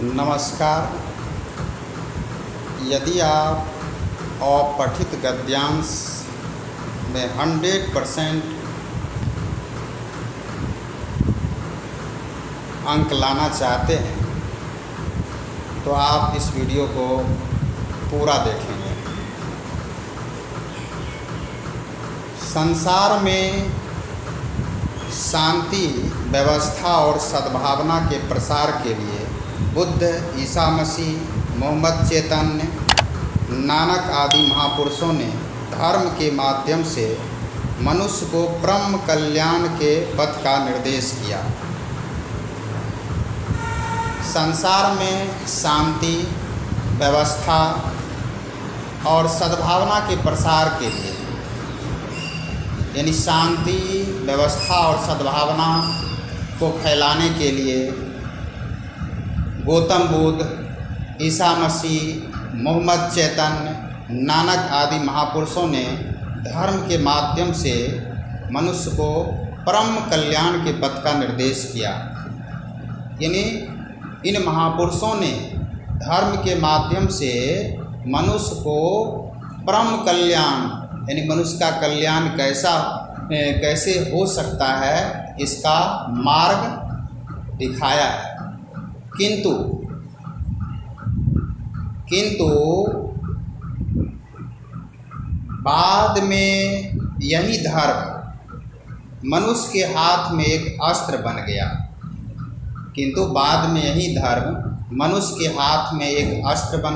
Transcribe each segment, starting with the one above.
नमस्कार। यदि आप अपठित गद्यांश में 100% अंक लाना चाहते हैं तो आप इस वीडियो को पूरा देखेंगे। संसार में शांति, व्यवस्था और सद्भावना के प्रसार के लिए बुद्ध, ईसा मसीह, मोहम्मद चैतन्य, नानक आदि महापुरुषों ने धर्म के माध्यम से मनुष्य को परम कल्याण के पथ का निर्देश किया। संसार में शांति, व्यवस्था और सद्भावना के प्रसार के लिए, यानी शांति, व्यवस्था और सद्भावना को फैलाने के लिए गौतम बुद्ध, ईसा मसीह, मोहम्मद चैतन्य, नानक आदि महापुरुषों ने धर्म के माध्यम से मनुष्य को परम कल्याण के पथ का निर्देश किया। यानी इन महापुरुषों ने धर्म के माध्यम से मनुष्य को परम कल्याण, यानी मनुष्य का कल्याण कैसे हो सकता है, इसका मार्ग दिखाया है। किंतु बाद में यही धर्म मनुष्य के हाथ में एक अस्त्र बन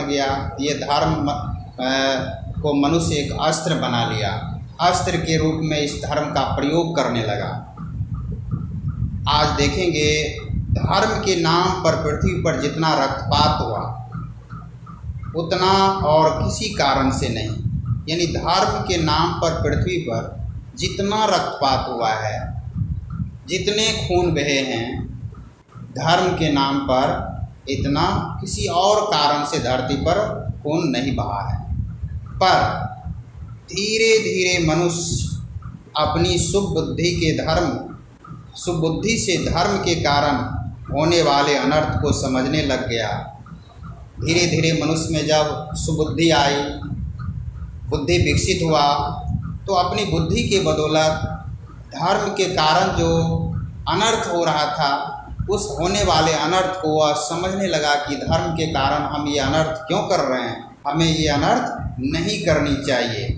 गया। ये धर्म को मनुष्य एक अस्त्र बना लिया, अस्त्र के रूप में इस धर्म का प्रयोग करने लगा। आज देखेंगे धर्म के नाम पर पृथ्वी पर जितना रक्तपात हुआ उतना और किसी कारण से नहीं। यानी धर्म के नाम पर पृथ्वी पर जितना रक्तपात हुआ है, जितने खून बहे हैं, धर्म के नाम पर इतना किसी और कारण से धरती पर खून नहीं बहा है। पर धीरे धीरे मनुष्य अपनी शुभ बुद्धि से धर्म के कारण होने वाले अनर्थ को समझने लग गया। धीरे धीरे मनुष्य में जब सुबुद्धि आई, बुद्धि विकसित हुआ, तो अपनी बुद्धि के बदौलत धर्म के कारण जो अनर्थ हो रहा था, उस होने वाले अनर्थ को वह समझने लगा कि धर्म के कारण हम ये अनर्थ क्यों कर रहे हैं, हमें ये अनर्थ नहीं करनी चाहिए।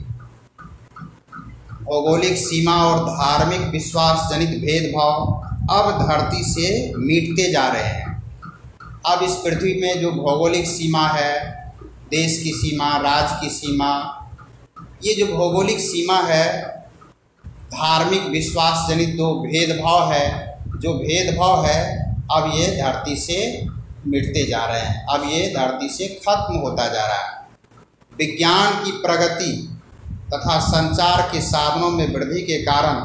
भौगोलिक सीमा और धार्मिक विश्वास जनित भेदभाव अब धरती से मिटते जा रहे हैं। अब इस पृथ्वी में जो भौगोलिक सीमा है, देश की सीमा, राज्य की सीमा, ये जो भौगोलिक सीमा है, धार्मिक विश्वास जनित जो भेदभाव है, अब ये धरती से मिटते जा रहे हैं। अब ये धरती से खत्म होता जा रहा है। विज्ञान की प्रगति तथा संचार के साधनों में वृद्धि के कारण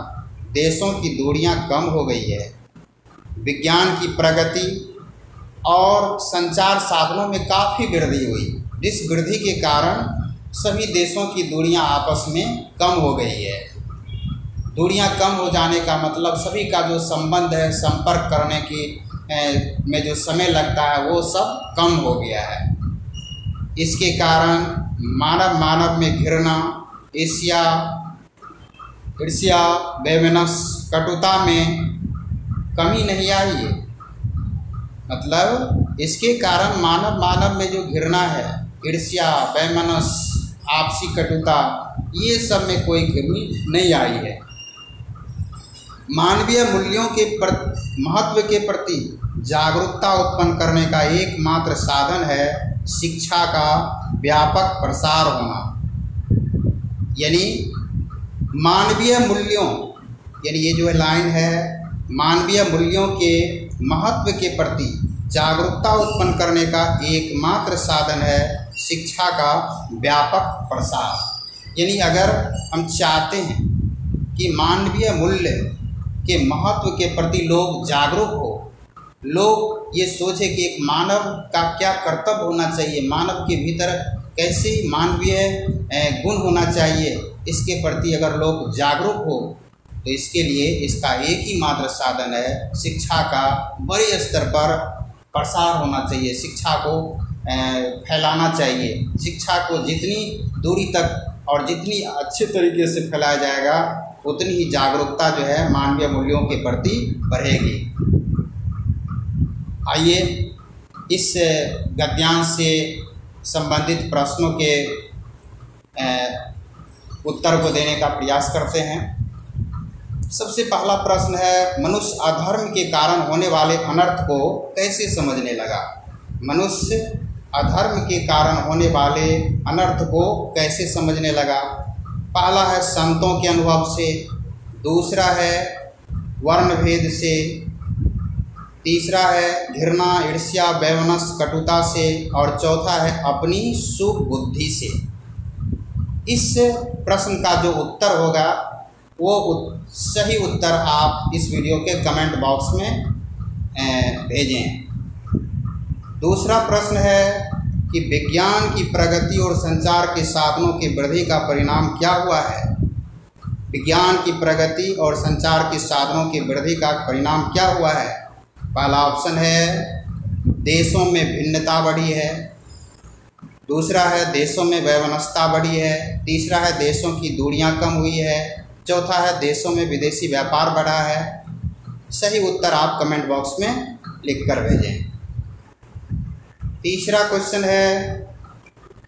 देशों की दूरियां कम हो गई है। विज्ञान की प्रगति और संचार साधनों में काफ़ी वृद्धि हुई, जिस वृद्धि के कारण सभी देशों की दूरियां आपस में कम हो गई है। दूरियां कम हो जाने का मतलब सभी का जो संबंध है, संपर्क करने की में जो समय लगता है, वो सब कम हो गया है। इसके कारण मानव में घृणा, ईर्ष्या, वैमनस्य, कटुता में कमी नहीं आई है। मतलब इसके कारण मानव में जो घृणा है, ईर्ष्या, वैमनस्य, आपसी कटुता, ये सब में कोई कमी नहीं आई है। मानवीय मूल्यों के महत्व के प्रति जागरूकता उत्पन्न करने का एकमात्र साधन है शिक्षा का व्यापक प्रसार होना। यानी मानवीय मूल्यों, यानी ये जो लाइन है, मानवीय मूल्यों के महत्व के प्रति जागरूकता उत्पन्न करने का एकमात्र साधन है शिक्षा का व्यापक प्रसार। यानी अगर हम चाहते हैं कि मानवीय मूल्य के महत्व के प्रति लोग जागरूक हो, लोग ये सोचे कि एक मानव का क्या कर्तव्य होना चाहिए, मानव के भीतर कैसे मानवीय गुण होना चाहिए, इसके प्रति अगर लोग जागरूक हो तो इसके लिए इसका एक ही मात्र साधन है शिक्षा का बड़े स्तर पर प्रसार होना चाहिए, शिक्षा को फैलाना चाहिए। शिक्षा को जितनी दूरी तक और जितनी अच्छे तरीके से फैलाया जाएगा उतनी ही जागरूकता जो है मानवीय मूल्यों के प्रति बढ़ेगी। आइए इस गद्यांश से संबंधित प्रश्नों के उत्तर को देने का प्रयास करते हैं। सबसे पहला प्रश्न है, मनुष्य अधर्म के कारण होने वाले अनर्थ को कैसे समझने लगा? मनुष्य अधर्म के कारण होने वाले अनर्थ को कैसे समझने लगा? पहला है संतों के अनुभव से, दूसरा है वर्ण भेद से, तीसरा है घृणा, ईर्ष्या, वैमनस्य, कटुता से, और चौथा है अपनी शुभ बुद्धि से। इस प्रश्न का जो उत्तर होगा वो सही उत्तर आप इस वीडियो के कमेंट बॉक्स में भेजें। दूसरा प्रश्न है कि विज्ञान की प्रगति और संचार के साधनों की वृद्धि का परिणाम क्या हुआ है? विज्ञान की प्रगति और संचार के साधनों की वृद्धि का परिणाम क्या हुआ है? पहला ऑप्शन है देशों में भिन्नता बढ़ी है, दूसरा है देशों में वैमनस्यता बढ़ी है, तीसरा है देशों की दूरियां कम हुई है, चौथा है देशों में विदेशी व्यापार बढ़ा है। सही उत्तर आप कमेंट बॉक्स में लिख कर भेजें। तीसरा क्वेश्चन है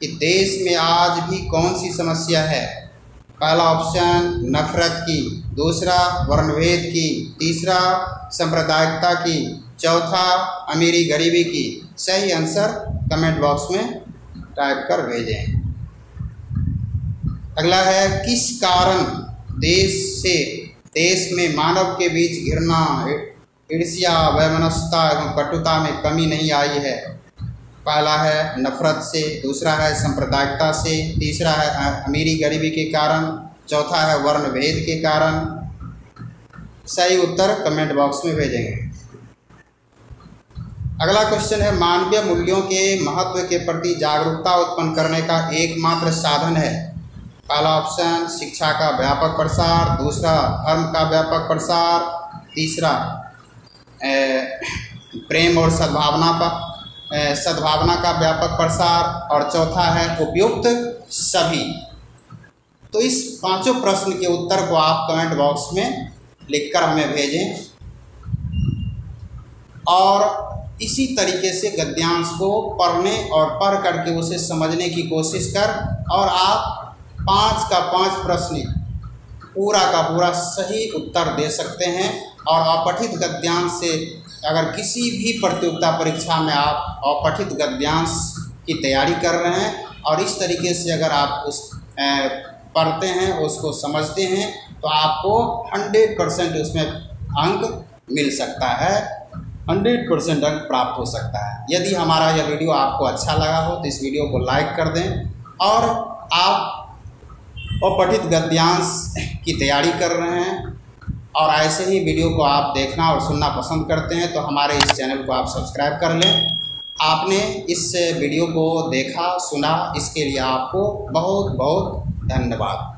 कि देश में आज भी कौन सी समस्या है? पहला ऑप्शन नफरत की, दूसरा वर्णभेद की, तीसरा सांप्रदायिकता की, चौथा अमीरी गरीबी की। सही आंसर कमेंट बॉक्स में टाइप कर भेजें। अगला है किस कारण देश में मानव के बीच घृणा, ईर्ष्या, वैमनस्यता एवं कटुता में कमी नहीं आई है? पहला है नफरत से, दूसरा है सांप्रदायिकता से, तीसरा है अमीरी गरीबी के कारण, चौथा है वर्ण भेद के कारण। सही उत्तर कमेंट बॉक्स में भेजेंगे। अगला क्वेश्चन है मानवीय मूल्यों के महत्व के प्रति जागरूकता उत्पन्न करने का एकमात्र साधन है? पहला ऑप्शन शिक्षा का व्यापक प्रसार, दूसरा धर्म का व्यापक प्रसार, तीसरा प्रेम और सद्भावना का व्यापक प्रसार, और चौथा है उपयुक्त सभी। तो इस पांचों प्रश्न के उत्तर को आप कमेंट बॉक्स में लिखकर हमें भेजें और इसी तरीके से गद्यांश को पढ़ने और पढ़ करके उसे समझने की कोशिश कर और आप 5 का 5 प्रश्न पूरा का पूरा सही उत्तर दे सकते हैं। और अपठित गद्यांश से अगर किसी भी प्रतियोगिता परीक्षा में आप अपठित गद्यांश की तैयारी कर रहे हैं और इस तरीके से अगर आप उस पढ़ते हैं, उसको समझते हैं, तो आपको 100% उसमें अंक मिल सकता है, 100% अंक प्राप्त हो सकता है। यदि हमारा यह वीडियो आपको अच्छा लगा हो तो इस वीडियो को लाइक कर दें। और आप अपठित गद्यांश की तैयारी कर रहे हैं और ऐसे ही वीडियो को आप देखना और सुनना पसंद करते हैं तो हमारे इस चैनल को आप सब्सक्राइब कर लें। आपने इस वीडियो को देखा, सुना, इसके लिए आपको बहुत बहुत धन्यवाद।